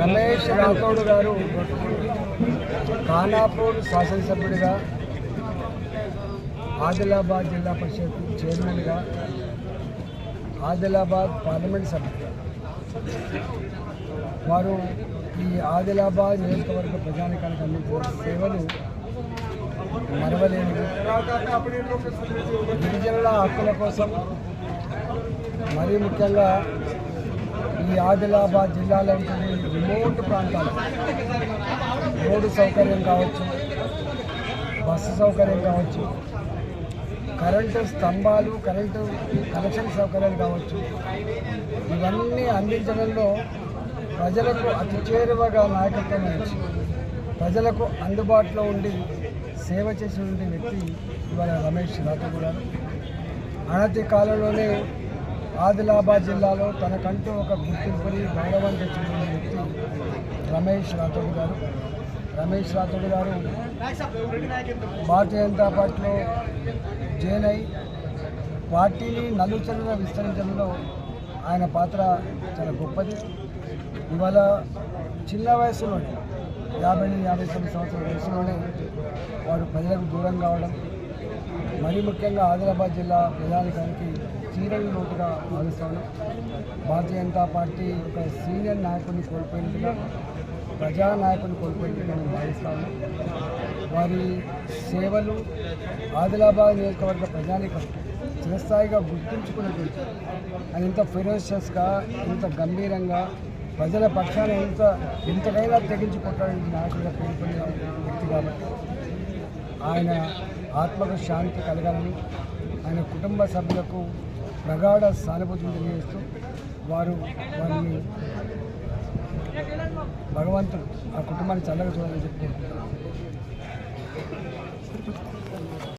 రమేష్ రాథోడ్ గారు ఖానాపూర్ శాసనసభ్యుడిగా, ఆదిలాబాద్ జిల్లా పరిషత్ చైర్మన్గా, ఆదిలాబాద్ పార్లమెంట్ సభ్యుడిగా వారు ఈ ఆదిలాబాద్ నియోజకవర్గ ప్రజానికానికి అందించిన సేవలు మరవలేనివి. గిరిజనుల హక్కుల కోసం, మరీ ముఖ్యంగా ఈ ఆదిలాబాద్ జిల్లాలో రిమోట్ ప్రాంతాలు రోడ్డు సౌకర్యం కావచ్చు, బస్సు సౌకర్యం కావచ్చు, కరెంటు స్తంభాలు, కరెంటు కనెక్షన్ సౌకర్యాలు కావచ్చు, ఇవన్నీ అందించడంలో ప్రజలకు అతి చేరువగా నాయకత్వం వహించి ప్రజలకు అందుబాటులో ఉండి సేవ చేసినటువంటి వ్యక్తి ఇవాళ రమేష్ రాథోడ్ గారు. అనతి కాలంలోనే ఆదిలాబాద్ జిల్లాలో తనకంటూ ఒక గుర్తింపుని, గౌరవం తెచ్చుకున్న వ్యక్తి రమేష్ రాథోడ్ గారు. రమేష్ రాథోడ్ గారు భారతీయ జనతా పార్టీలో జాయిన్ అయి పార్టీని నలుచరుగా విస్తరించడంలో ఆయన పాత్ర చాలా గొప్పది. ఇవాళ చిన్న వయసులోనే 50-59 సంవత్సరాల వయసులోనే వారు ప్రజలకు దూరం కావడం, మరీ ముఖ్యంగా ఆదిలాబాద్ జిల్లా ప్రజానికానికి తీరని లోటుగా భావిస్తాను. భారతీయ జనతా పార్టీ ఒక సీనియర్ నాయకుడిని కోల్పోయినట్టుగా, ప్రజానాయకుడిని కోల్పోయినట్టుగా నేను భావిస్తాను. వారి సేవలు ఆదిలాబాద్ నియోజకవర్గ ప్రజానికం చిరస్థాయిగా గుర్తుంచుకున్నటువంటి ఆయన ఇంత ఫెరోషియస్గా ఇంత గంభీరంగా ప్రజల పక్షాన ఇంతకైనా తెగించి కొట్టాలని నాయకుడిగా పేరు పొందిన వ్యక్తి కాబట్టి ఆయన ఆత్మకు శాంతి కలగాలని ఆయన కుటుంబ సభ్యులకు ప్రగాఢ సానుభూతిని తెలియజేస్తూ వారిని భగవంతుడు ఆ కుటుంబాన్ని చల్లగా చూడాలని చెప్పుకుంటున్నారు.